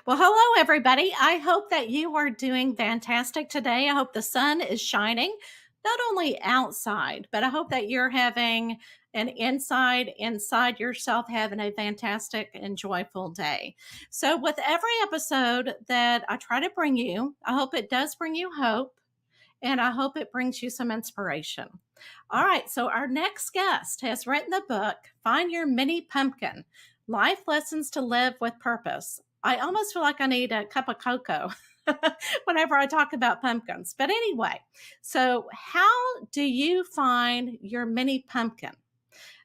Well, hello, everybody. I hope that you are doing fantastic today. I hope the sun is shining, not only outside, but I hope that you're having an inside yourself, having a fantastic and joyful day. So, with every episode that I try to bring you, I hope it does bring you hope and I hope it brings you some inspiration. All right, so our next guest has written the book, Find Your Mini Pumpkin Life Lessons to Live with Purpose. I almost feel like I need a cup of cocoa whenever I talk about pumpkins. But anyway, so how do you find your mini pumpkin?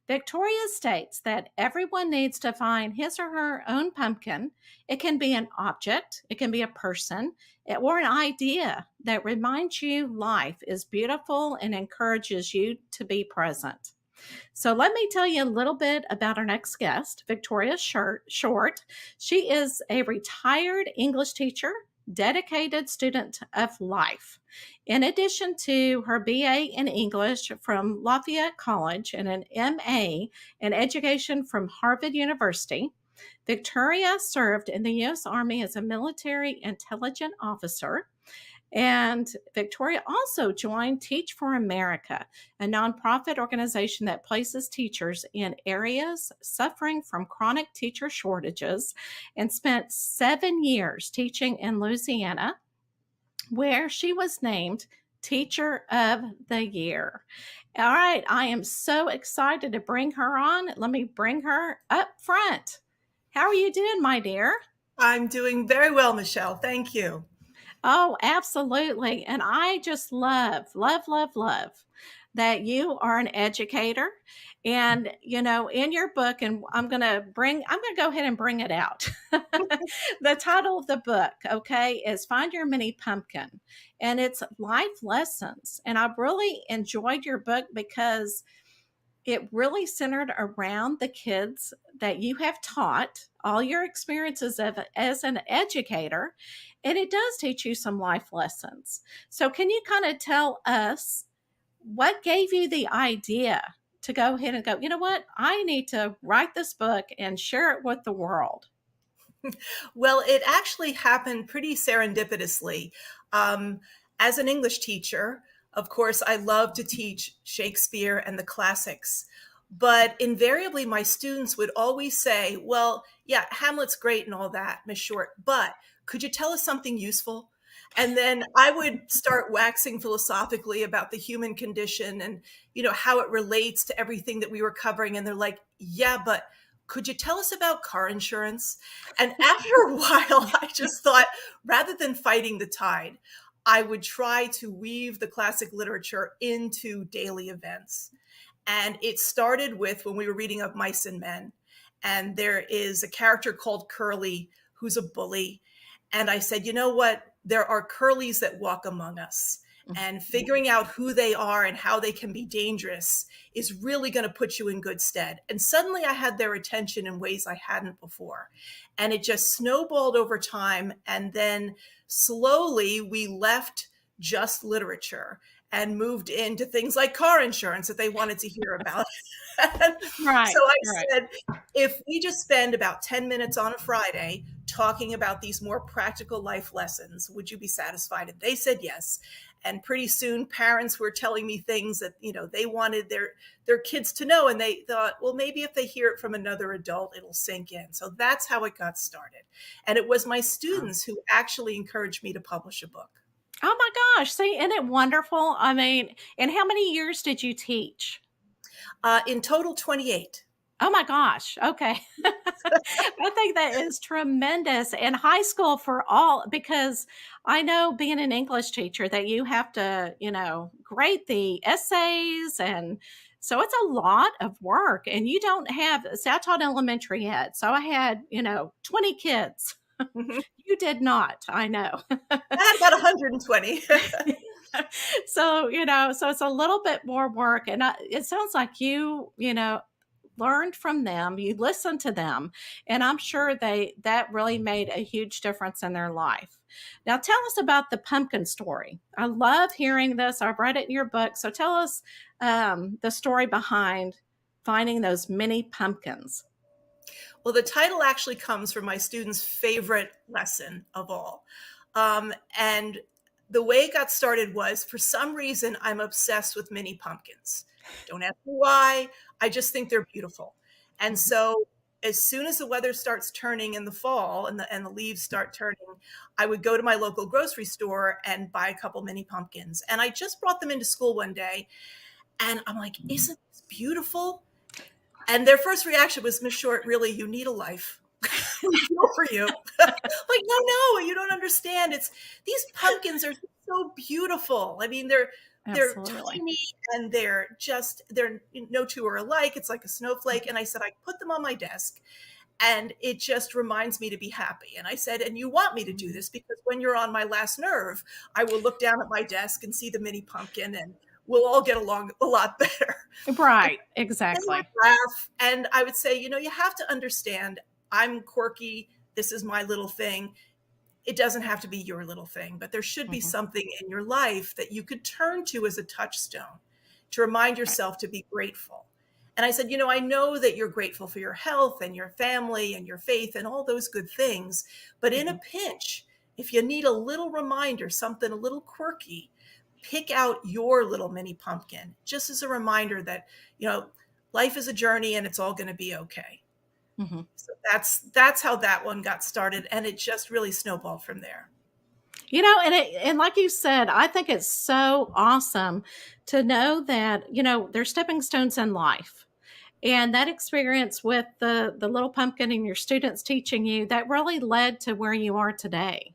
Victoria states that everyone needs to find his or her own pumpkin. It can be an object, it can be a person, or an idea that reminds you life is beautiful and encourages you to be present. So, let me tell you a little bit about our next guest, Victoria Short. She is a retired English teacher, dedicated student of life. In addition to her BA in English from Lafayette College and an MA in education from Harvard University, Victoria served in the U.S. Army as a military intelligence officer. And Victoria also joined Teach for America, a nonprofit organization that places teachers in areas suffering from chronic teacher shortages, and spent 7 years teaching in Louisiana, where she was named Teacher of the Year. All right, I am so excited to bring her on. Let me bring her up front. How are you doing, my dear? I'm doing very well, Michelle. Thank you. Oh, absolutely. And I just love that you are an educator. And, in your book, and I'm going to go ahead and bring it out. The title of the book, okay, is Find Your Mini Pumpkin. And it's life lessons. And I really enjoyed your book because it really centered around the kids that you have taught, all your experiences as an educator, and it does teach you some life lessons. So, can you kind of tell us what gave you the idea to go ahead and go, you know what, I need to write this book and share it with the world? Well, it actually happened pretty serendipitously. Um, as an English teacher, of course, I love to teach Shakespeare and the classics. But invariably, my students would always say, well, yeah, Hamlet's great and all that, Miss Short, but could you tell us something useful? And then I would start waxing philosophically about the human condition and, how it relates to everything that we were covering. And they're like, yeah, but could you tell us about car insurance? And after a while, I just thought, rather than fighting the tide, I would try to weave the classic literature into daily events. And it started with when we were reading Of Mice and Men. And there is a character called Curly who's a bully. And I said, you know what? There are Curlies that walk among us. And figuring out who they are and how they can be dangerous is really going to put you in good stead. And suddenly I had their attention in ways I hadn't before. And it just snowballed over time. And then slowly we left just literature and moved into things like car insurance that they wanted to hear about. Right, So I right. said, if we just spend about 10 minutes on a Friday talking about these more practical life lessons, would you be satisfied? And they said yes. And pretty soon parents were telling me things that, they wanted their kids to know. And they thought, well, maybe if they hear it from another adult, it'll sink in. So that's how it got started. And it was my students who actually encouraged me to publish a book. Oh my gosh. See, isn't it wonderful? I mean, and how many years did you teach? In total, 28. Oh my gosh. Okay. I think that is tremendous. And high school for all, because I know being an English teacher that you have to, grade the essays. And so it's a lot of work. And you don't have, see, I taught elementary ed. So I had, 20 kids. Mhm. You did not, I know. I had about 120. So it's a little bit more work. And it sounds like you learned from them, you listened to them, and I'm sure that really made a huge difference in their life. Now tell us about the pumpkin story. I love hearing this. I've read it in your book. So tell us the story behind finding those mini pumpkins. Well, the title actually comes from my student's favorite lesson of all. And the way it got started was, for some reason, I'm obsessed with mini pumpkins. Don't ask me why. I just think they're beautiful. And Mhm. so as soon as the weather starts turning in the fall and the leaves start turning, I would go to my local grocery store and buy a couple mini pumpkins. And I just brought them into school one day and I'm like, isn't this beautiful? And their first reaction was, Miss Short, really, you need a life. We feel for you. Like, no, no, you don't understand. It's these pumpkins are so beautiful. I mean, they're Absolutely. tiny and they're no two are alike. It's like a snowflake. And I said, I put them on my desk and it just reminds me to be happy. And I said, and you want me to do this because when you're on my last nerve, I will look down at my desk and see the mini pumpkin and we'll all get along a lot better. And Right, they would exactly. laugh, and I would say, you have to understand, I'm quirky. This is my little thing. It doesn't have to be your little thing, but there should be Mhm. something in your life that you could turn to as a touchstone to remind Right. yourself to be grateful. And I said, I know that you're grateful for your health and your family and your faith and all those good things. But in a Mhm. pinch, if you need a little reminder, something a little quirky, pick out your little mini pumpkin just as a reminder that, life is a journey and it's all going to be okay. Mhm. So that's how that one got started, and it just really snowballed from there. And like you said, I think it's so awesome to know that, there's stepping stones in life. And that experience with the little pumpkin and your students teaching you, that really led to where you are today.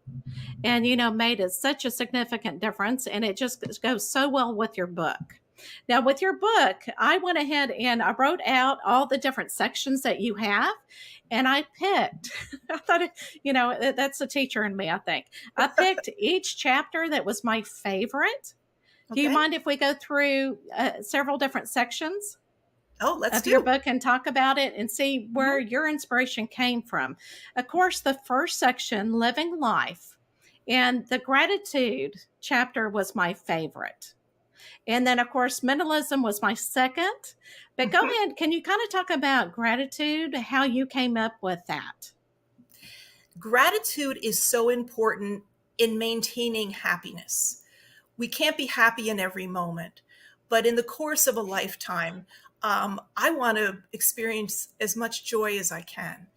And made it such a significant difference, and it just goes so well with your book. Now, with your book, I went ahead and I wrote out all the different sections that you have, and I picked I thought that's the teacher in me, I think. I picked each chapter that was my favorite. Do you Okay. mind if we go through several different sections Oh, let's of your do. book and talk about it and see where Mhm. your inspiration came from? Of course, the first section, Living Life, and the gratitude chapter was my favorite. And then, of course, minimalism was my second. But go ahead, can you kind of talk about gratitude, how you came up with that? Gratitude is so important in maintaining happiness. We can't be happy in every moment, but in the course of a lifetime, I want to experience as much joy as I can.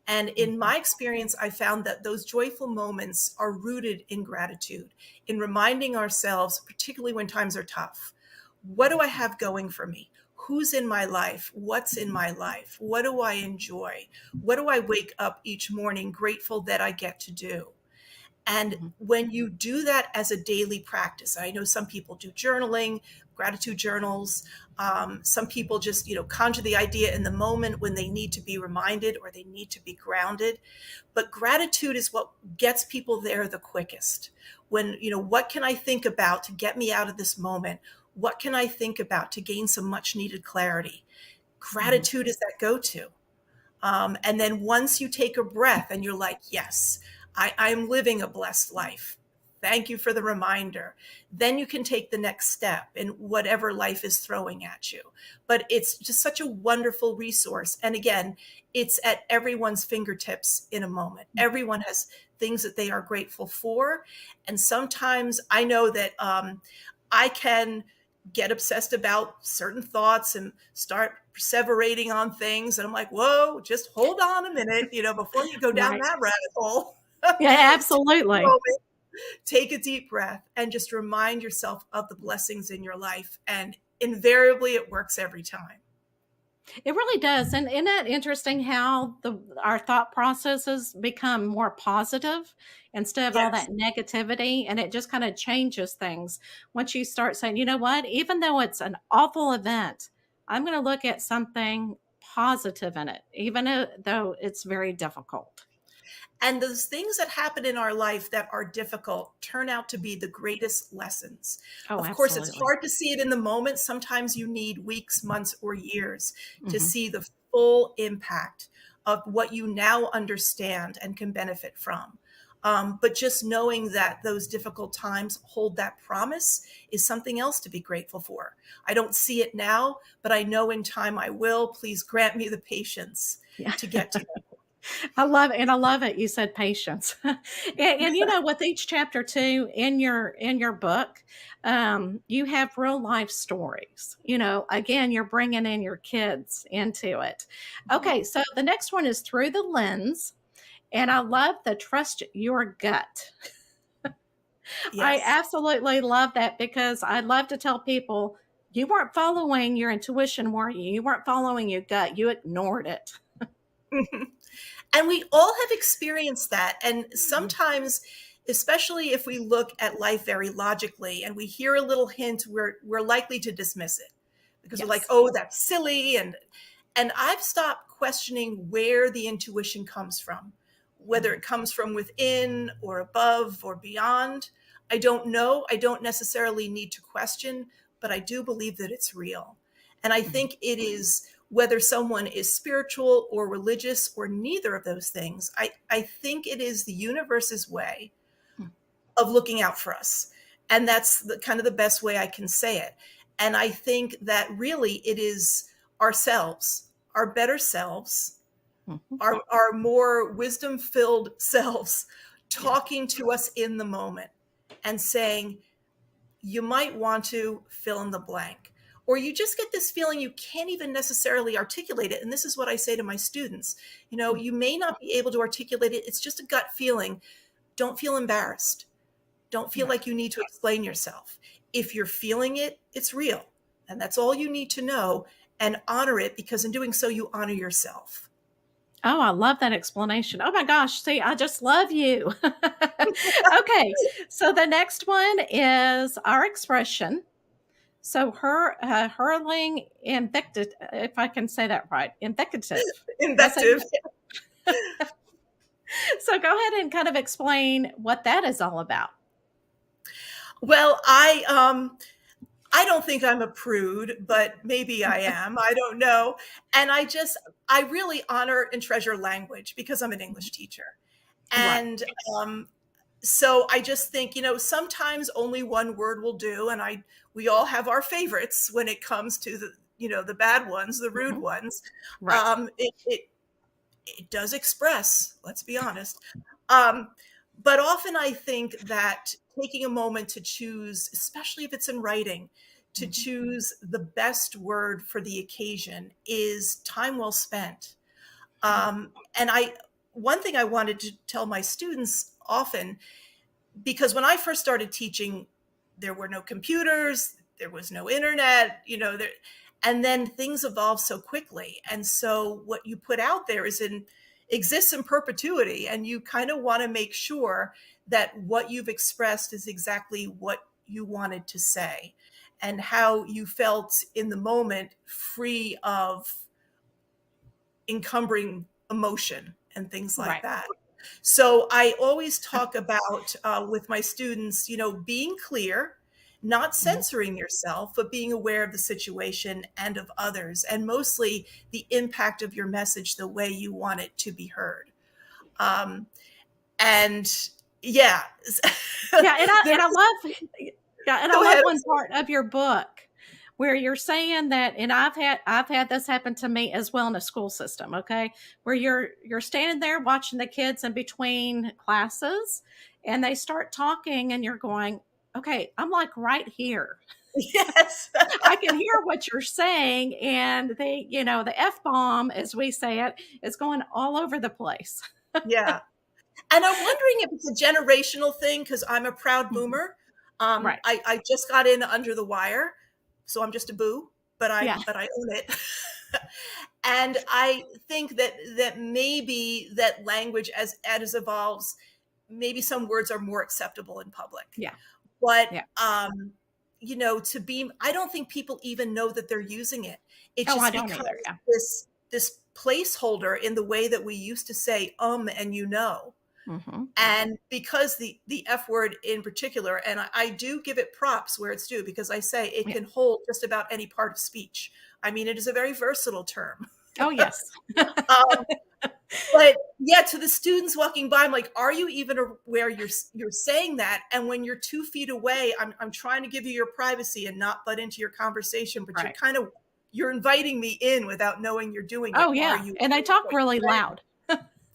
And in Mhm. my experience, I found that those joyful moments are rooted in gratitude, in reminding ourselves, particularly when times are tough, what do I have going for me? Who's in my life? What's in my life? What do I enjoy? What do I wake up each morning grateful that I get to do? And Mhm. when you do that as a daily practice, I know some people do journaling, gratitude journals. Some people just, conjure the idea in the moment when they need to be reminded or they need to be grounded. But gratitude is what gets people there the quickest. When, what can I think about to get me out of this moment? What can I think about to gain some much needed clarity? Mhm. Gratitude is that go to. And then once you take a breath and you're like, yes, I'm living a blessed life. Thank you for the reminder. Then you can take the next step in whatever life is throwing at you. But it's just such a wonderful resource. And again, it's at everyone's fingertips in a moment. Everyone has things that they are grateful for. And sometimes I know that I can get obsessed about certain thoughts and start perseverating on things. And I'm like, whoa, just hold on a minute, before you go down Right. that rabbit hole. Yeah, Take a absolutely. moment, take a deep breath, and just remind yourself of the blessings in your life. And invariably, it works every time. It really does. And isn't that interesting how our thought processes become more positive instead of all Yes. that negativity? And it just kind of changes things once you start saying, you know what, even though it's an awful event, I'm going to look at something positive in it, even though it's very difficult. And those things that happen in our life that are difficult turn out to be the greatest lessons. Oh, Of course, it's absolutely. hard to see it in the moment. Sometimes you need weeks, months, or years to Hmm. see the full impact of what you now understand and can benefit from. But just knowing that those difficult times hold that promise is something else to be grateful for. I don't see it now, but I know in time I will. Please grant me the patience. Yeah. to get to that. I love it, and I love it. You said patience, and you know, with each chapter too in your book, you have real life stories. You know, again, you're bringing in your kids into it. Mhm. Okay, so the next one is through the lens, and I love the trust your gut. I Yes. absolutely love that because I love to tell people you weren't following your intuition, were you? You weren't following your gut. You ignored it. Mhm. And we all have experienced that. And Mhm. sometimes, especially if we look at life very logically and we hear a little hint, we're likely to dismiss it because we're like, Yes. oh, that's silly. And I've stopped questioning where the intuition comes from, whether Mhm. it comes from within or above or beyond. I don't know. I don't necessarily need to question, but I do believe that it's real. And I Mhm. think it is whether someone is spiritual or religious or neither of those things. I think it is the universe's way of looking out for us. And that's the kind of the best way I can say it. And I think that really it is ourselves, our better selves, Mhm. our more wisdom filled selves Yeah. talking to us in the moment and saying, you might want to fill in the blank. Or you just get this feeling you can't even necessarily articulate it. And this is what I say to my students. You know, Mm. you may not be able to articulate it. It's just a gut feeling. Don't feel embarrassed. Don't feel Right. like you need to explain yourself. If you're feeling it, it's real. And that's all you need to know and honor it because in doing so, you honor yourself. Oh, I love that explanation. Oh my gosh. See, I just love you. Okay. So the next one is our expression. So hurling invective, if I can say that right, invective. Did I say Invective. that? So go ahead and kind of explain what that is all about. Well, I don't think I'm a prude, but maybe I am. I don't know. And I really honor and treasure language because I'm an English teacher. Right. And um, so I just think, sometimes only one word will do. And we all have our favorites when it comes to the bad ones, the rude Mhm. ones. Right. It does express, let's be honest. Um, but often I think that taking a moment to choose, especially if it's in writing, to Mhm. choose the best word for the occasion is time well spent. Yeah. And one thing I wanted to tell my students often, because when I first started teaching, there were no computers, there was no internet, and then things evolved so quickly. And so what you put out there exists in perpetuity, and you kind of want to make sure that what you've expressed is exactly what you wanted to say and how you felt in the moment, free of encumbering emotion and things like Right. that. So I always talk about with my students, being clear, not Mhm. censoring yourself, but being aware of the situation and of others, and mostly the impact of your message, the way you want it to be heard. Um, and yeah, Yeah, and I there. love yeah, and I Go love ahead. one part of your book where you're saying that, and I've had this happen to me as well in a school system, okay? Where you're standing there watching the kids in between classes and they start talking and you're going, "Okay, I'm like right here. Yes. I can hear what you're saying." And the F bomb, as we say it, is going all over the place. Yeah. And I'm wondering if it's a generational thing because I'm a proud Mhm. boomer. Right. I just got in under the wire, so I'm just a boo, but I Yeah. but I own it. And I think that maybe that language as evolves, maybe some words are more acceptable in public. Yeah. But Yeah. I don't think people even know that they're using it. It Oh, I just don't becomes either. Yeah. this placeholder in the way that we used to say and Mhm. and because the F word in particular, and I do give it props where it's due because I say it Yeah. can hold just about any part of speech. I mean, it is a very versatile term. Oh, yes. Um, but yeah, to the students walking by, I'm like, are you even aware you're saying that? And when you're 2 feet away, I'm trying to give you your privacy and not butt into your conversation, but you're Right. kind of you're inviting me in without knowing you're doing it. Oh, Are yeah, you and they doing talk what really you're saying? loud.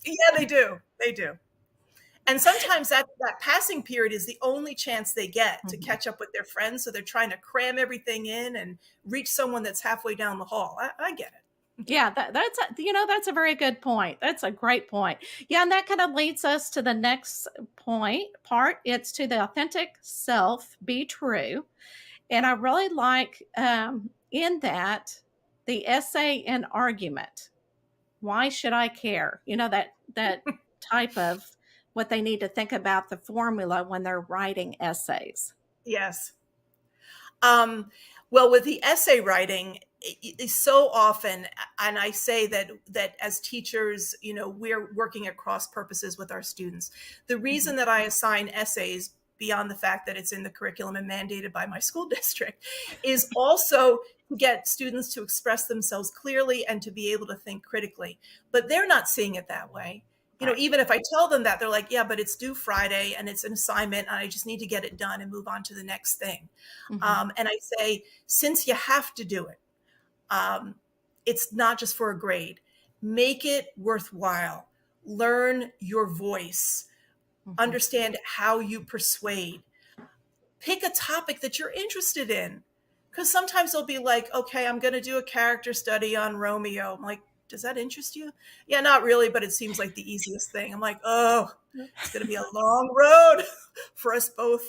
Yeah, they do. They do. And sometimes that passing period is the only chance they get to Mhm. catch up with their friends. So they're trying to cram everything in and reach someone that's halfway down the hall. I get it. Yeah, that's a very good point. That's a great point. Yeah, and that kind of leads us to the next part. It's to the authentic self, be true. And I really like in that the essay and argument. Why should I care? That type of what they need to think about the formula when they're writing essays. Yes. Um, well, with the essay writing, so often, and I say that as teachers, we're working at cross purposes with our students. The Mhm. reason that I assign essays beyond the fact that it's in the curriculum and mandated by my school district is also to get students to express themselves clearly and to be able to think critically. But they're not seeing it that way. Right. Even if I tell them that, they're like, yeah, but it's due Friday and it's an assignment and I just need to get it done and move on to the next thing. Hmm. And I say, since you have to do it, um, it's not just for a grade. Make it worthwhile. Learn your voice. Hmm. Understand how you persuade. Pick a topic that you're interested in. Because sometimes they'll be like, okay, I'm going to do a character study on Romeo. I'm like, does that interest you? Yeah, not really, but it seems like the easiest thing. I'm like, oh, it's going to be a long road for us both.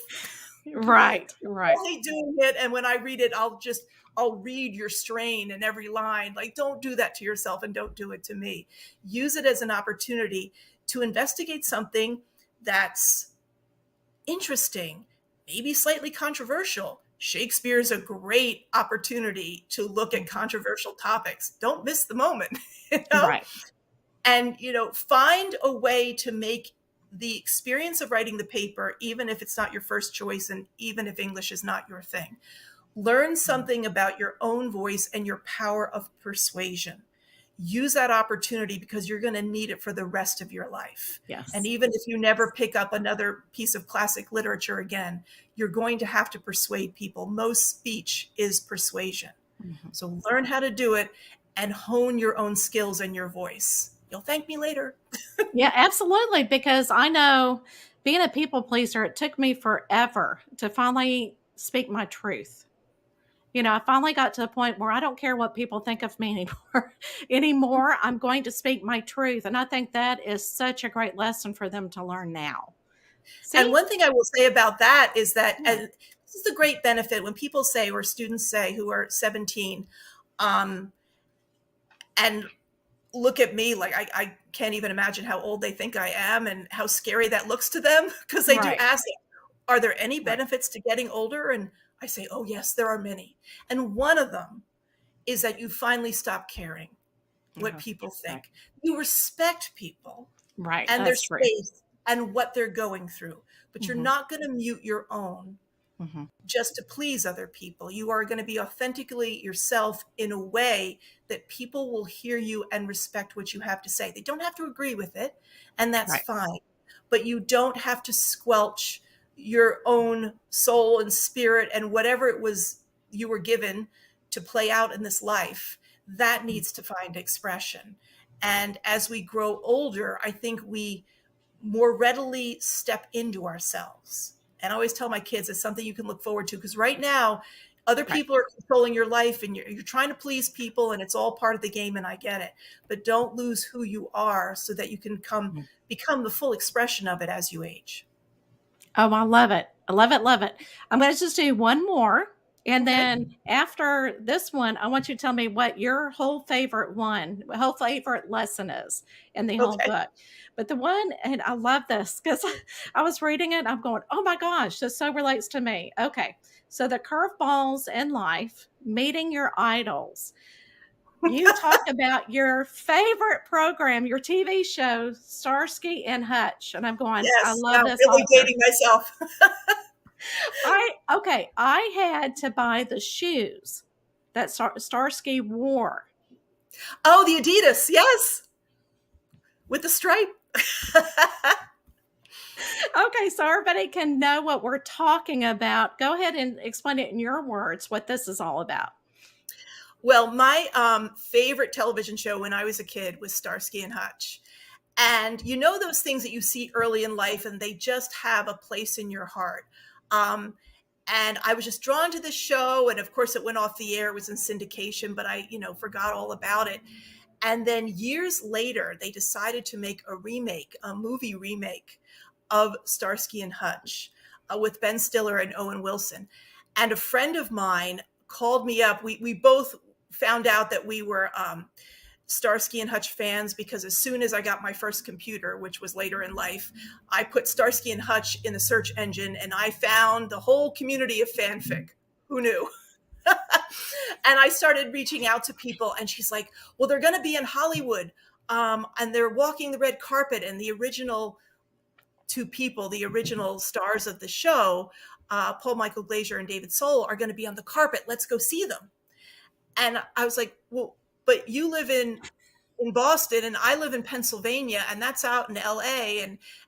Right. Right. Only doing it, and when I read it, I'll read your strain in every line. Like, don't do that to yourself and don't do it to me. Use it as an opportunity to investigate something that's interesting, maybe slightly controversial. Shakespeare's a great opportunity to look at Mhm. controversial topics. Don't miss the moment, you know? Right. And find a way to make the experience of writing the paper, even if it's not your first choice and even if English is not your thing, learn Mhm. something about your own voice and your power of persuasion. Use that opportunity because you're going to need it for the rest of your life. And Yes. even if you never pick up another piece of classic literature again, you're going to have to persuade people. Most speech is persuasion. Mhm. So learn how to do it and hone your own skills and your voice. You'll thank me later. Yeah, absolutely. Because I know being a people pleaser, it took me forever to finally speak my truth. I finally got to the point where I don't care what people think of me anymore. Anymore, I'm going to speak my truth. And I think that is such a great lesson for them to learn now. And See? one thing I will say about that is that Yeah. and this is a great benefit when people say, or students say who are 17, um, and look at me like I can't even imagine how old they think I am and how scary that looks to them because they do Right. ask, are there any Right. benefits to getting older? And I say, oh, yes, there are many. And one of them is that you finally stop caring what Uh-huh. people Right. think. You respect people Right. and their That's true. space and what they're going through, but you're Hmm. not going to mute your own Hmm. just to please other people. You are going to be authentically yourself in a way that people will hear you and respect what you have to say. They don't have to agree with it, and that's Right. fine. But you don't have to squelch your own soul and spirit and whatever it was you were given to play out in this life. That needs to find expression. And as we grow older, I think we more readily step into ourselves. And I always tell my kids it's something you can look forward to because right now, other Right. people are controlling your life and you're trying to please people and it's all part of the game and I get it. But don't lose who you are so that you can become the full expression of it as you age. Oh, I love it. I love it, love it. I'm gonna just do one more, and Okay. then after this one, I want you to tell me what your whole favorite lesson is in the whole Okay. book. But the one, and I love this because I was reading it, I'm going, "Oh my gosh, this so relates to me." Okay, so the curveballs in life, meeting your idols. You talk about your favorite program, your TV show, Starsky and Hutch, and I'm going, "I Yes. love Now this really author." dating myself. I had to buy the shoes that Starsky wore. Oh, the Adidas. Yes. With the stripe. Okay, so everybody can know what we're talking about. Go ahead and explain it in your words what this is all about. Well, my favorite television show when I was a kid was Starsky and Hutch. And you know those things that you see early in life and they just have a place in your heart. Um, and I was just drawn to this show. And of course, it went off the air, it was in syndication, but I, forgot all about it. And then years later, they decided to make a remake, a movie remake of Starsky and Hutch with Ben Stiller and Owen Wilson. And a friend of mine called me up. We both found out that we were Starsky and Hutch fans because as soon as I got my first computer, which was later in life, I put Starsky and Hutch in the search engine and I found the whole community of fanfic. Who knew? And I started reaching out to people, and she's like, well, they're going to be in Hollywood. And they're walking the red carpet, and the original two people, the original stars of the show, Paul Michael Glazier and David Soul, are going to be on the carpet. Let's go see them. And I was like, well, but you live in Boston and I live in Pennsylvania and that's out in LA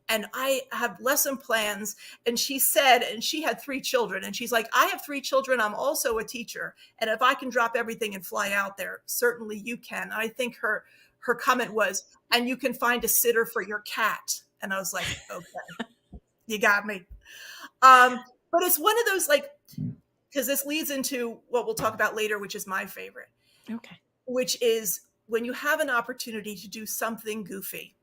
and I have lesson plans. And she said, and she had 3 children and she's like, I have 3 children. I'm also a teacher. And if I can drop everything and fly out there, certainly you can. And I think her comment was, and you can find a sitter for your cat. And I was like, okay, you got me. But it's one of those like, because this leads into what we'll talk about later, which is my favorite. Okay. Which is when you have an opportunity to do something goofy,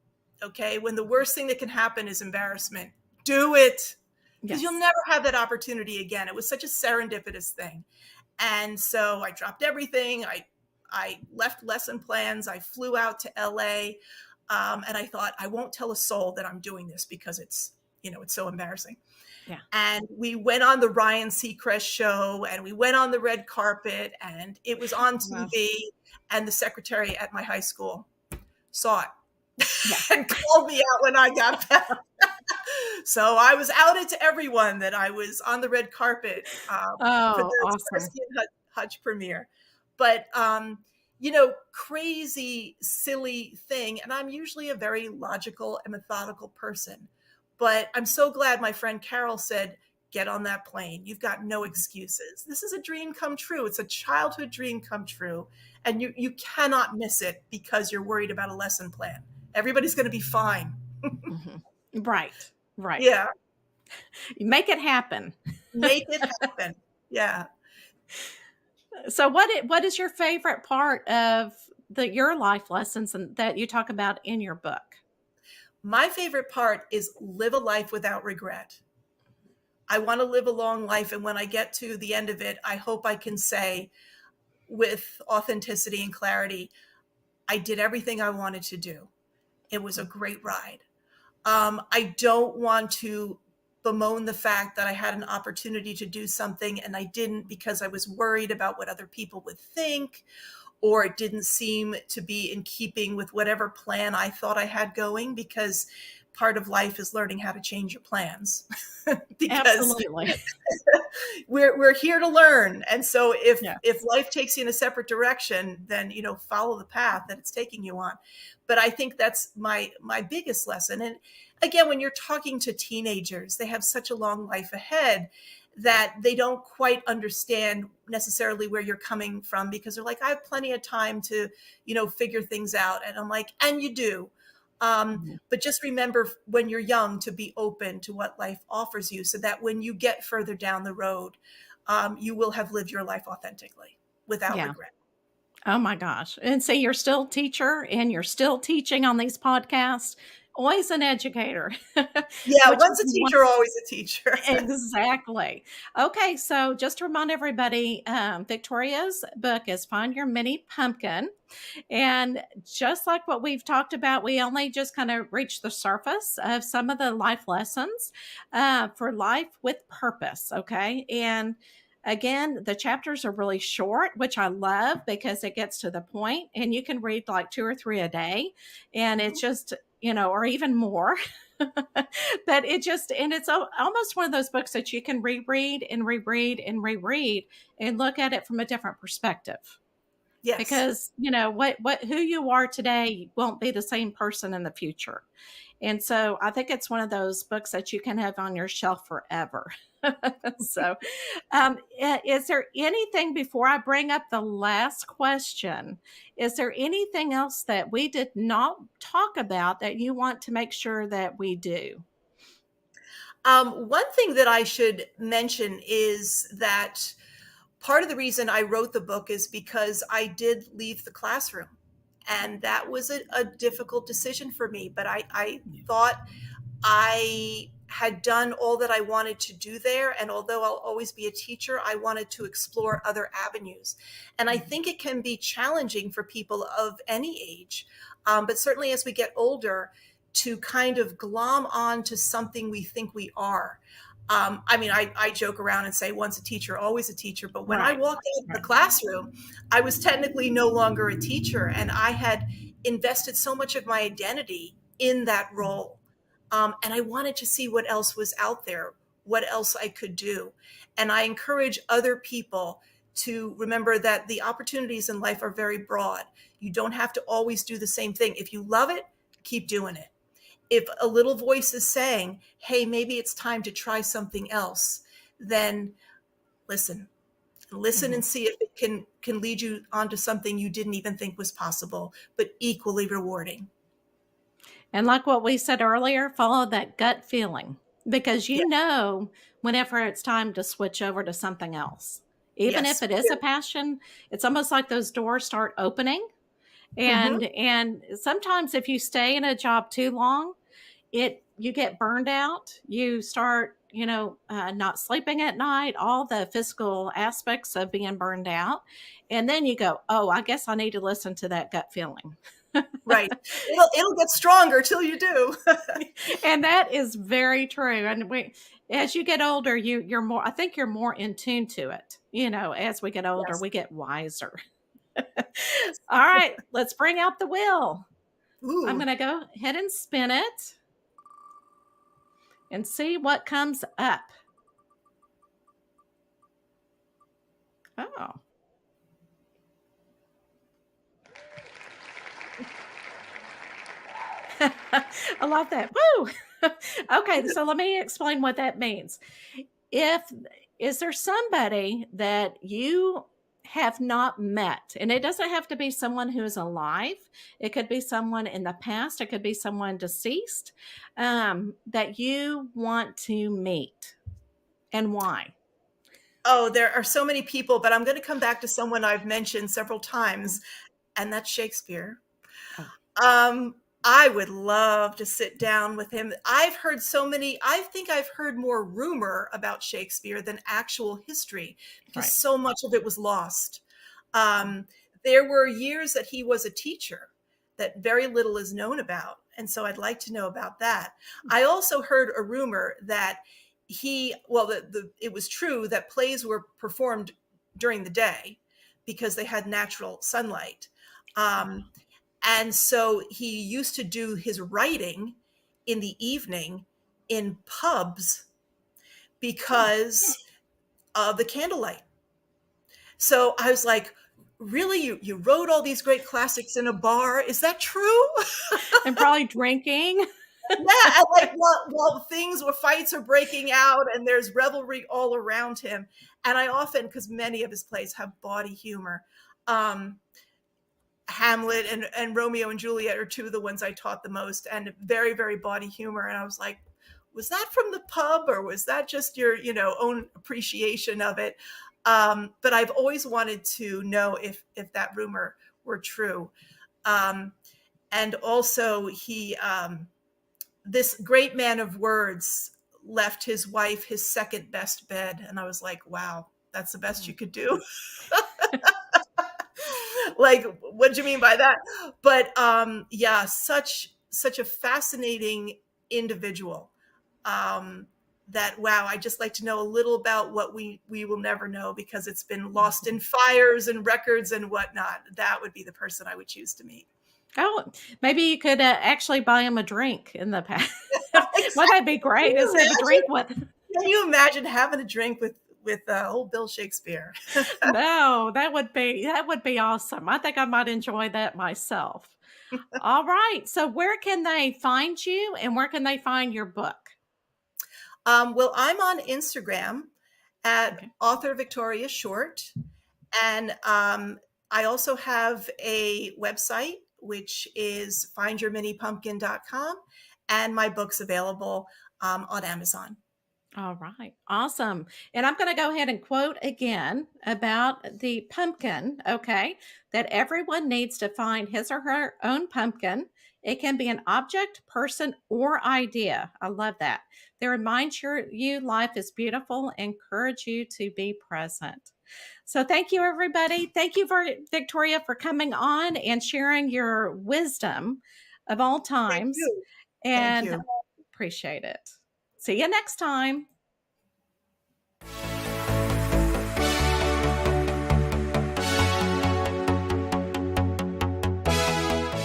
okay? When the worst thing that can happen is embarrassment, do it because you'll Yes. never have that opportunity again. It was such a serendipitous thing. And so I dropped everything. I left lesson plans. I flew out to LA. And I thought, I won't tell a soul that I'm doing this because it's so embarrassing. Yeah. And we went on the Ryan Seacrest show and we went on the red carpet and it was on Wow. TV and the secretary at my high school saw it Yeah. and called me out when I got back. So I was outed to everyone that I was on the red carpet for Oh, the awesome. Starsky and Hutch premiere. But, crazy, silly thing. And I'm usually a very logical and methodical person. But I'm so glad my friend Carol said, get on that plane. You've got no excuses. This is a dream come true. It's a childhood dream come true. And you cannot miss it because you're worried about a lesson plan. Everybody's going to be fine. Mhm. Right. Right. Yeah. You make it happen. Make it happen. Yeah. So what is your favorite part of your life lessons and that you talk about in your book? My favorite part is live a life without regret. I want to live a long life. And when I get to the end of it, I hope I can say with authenticity and clarity, I did everything I wanted to do. It was a great ride. I don't want to bemoan the fact that I had an opportunity to do something and I didn't because I was worried about what other people would think, or it didn't seem to be in keeping with whatever plan I thought I had going, because part of life is learning how to change your plans because Absolutely. we're here to learn. And so if Yes. life takes you in a separate direction, then follow the path that it's taking you on. But I think that's my biggest lesson. And again, when you're talking to teenagers, they have such a long life ahead that they don't quite understand necessarily where you're coming from, because they're like, I have plenty of time to figure things out. And I'm like, and you do. Mhm. But just remember when you're young to be open to what life offers you, so that when you get further down the road, you will have lived your life authentically without Yeah. regret. Oh my gosh. And so you're still a teacher and you're still teaching on these podcasts. Always an educator, Yeah, which is once a teacher, always a teacher. exactly. Okay, so just to remind everybody, Victoria's book is Find Your Mini Pumpkin. And just like what we've talked about, we only just kind of reached the surface of some of the life lessons for life with purpose. Okay. And again, the chapters are really short, which I love because it gets to the point and you can read like 2 or 3 a day. And it's just, or even more. But and it's almost one of those books that you can reread and reread and reread and look at it from a different perspective. Yes. because what who you are today won't be the same person in the future. And so I think it's one of those books that you can have on your shelf forever. So, is there anything before I bring up the last question? Is there anything else that we did not talk about that you want to make sure that we do? One thing that I should mention is that part of the reason I wrote the book is because I did leave the classroom. And that was a difficult decision for me. But I thought I had done all that I wanted to do there. And although I'll always be a teacher, I wanted to explore other avenues. And I think it can be challenging for people of any age, but certainly as we get older, to kind of glom on to something we think we are. I mean, I joke around and say once a teacher, always a teacher. But when I Right. walked out of the Right. classroom, I was technically no longer a teacher. And I had invested so much of my identity in that role. And I wanted to see what else was out there, what else I could do. And I encourage other people to remember that the opportunities in life are very broad. You don't have to always do the same thing. If you love it, keep doing it. If a little voice is saying, hey, maybe it's time to try something else, then listen. Listen Mhm. and see if it can lead you onto something you didn't even think was possible, but equally rewarding. And like what we said earlier, follow that gut feeling because Yeah. whenever it's time to switch over to something else. Even if Yes. it is a passion, it's almost like those doors start opening. Hmm. And sometimes if you stay in a job too long, it you get burned out. You start, not sleeping at night, all the physical aspects of being burned out. And then you go, oh, I guess I need to listen to that gut feeling. Right. It'll get stronger till you do. And that is very true. And as you get older, you're more, I think you're more in tune to it. As we get older, Yes. we get wiser. Yes. All right, let's bring out the wheel. I'm Ooh. going to go ahead and spin it and see what comes up. Oh, I love that. Woo! Okay, so let me explain what that means. If Is there somebody that you have not met, and it doesn't have to be someone who is alive, it could be someone in the past, it could be someone deceased, that you want to meet, and why? Oh, there are so many people, but I'm going to come back to someone I've mentioned several Mm. times, and that's Shakespeare. Oh, Um, I would love to sit down with him. I think I've heard more rumor about Shakespeare than actual history because right. so much of it was lost. Um, there were years that he was a teacher that very little is known about. And so I'd like to know about that. I also heard a rumor that it was true that plays were performed during the day because they had natural sunlight. Um, and so he used to do his writing in the evening in pubs Oh, because of the candlelight. So I was like, really? You wrote all these great classics in a bar? Is that true? and probably drinking. Yeah, and like while fights are breaking out and there's revelry all around him. And I often, because many of his plays have bawdy humor, um, Hamlet and Romeo and Juliet are two of the ones I taught the most, and very, very bawdy humor. And I was like, was that from the pub or was that just your, own appreciation of it? But I've always wanted to know if that rumor were true. Um, and also this great man of words left his wife his second best bed. And I was like, wow, that's the best you could do. Like, what do you mean by that? But yeah, such a fascinating individual. um that, wow, I just like to know a little about what we will never know because it's been lost in fires and records and whatnot. That would be the person I would choose to meet. Oh, maybe you could actually buy him a drink in the past. Well, that'd be Exactly. great. Is have a drink with. Can you imagine having a drink with old Bill Shakespeare. No, that would be awesome. I think I might enjoy that myself. All right. So where can they find you and where can they find your book? Well, I'm on Instagram at Okay. author Victoria Short, and I also have a website which is findyourminipumpkin.com, and my book's available on Amazon. All right. Awesome. And I'm going to go ahead and quote again about the pumpkin, okay? That everyone needs to find his or her own pumpkin. It can be an object, person, or idea. I love that. They remind you life is beautiful, encourage you to be present. So thank you, everybody. Thank you for Victoria for coming on and sharing your wisdom of all Thank times. you. Thank And you. appreciate it. See you next time.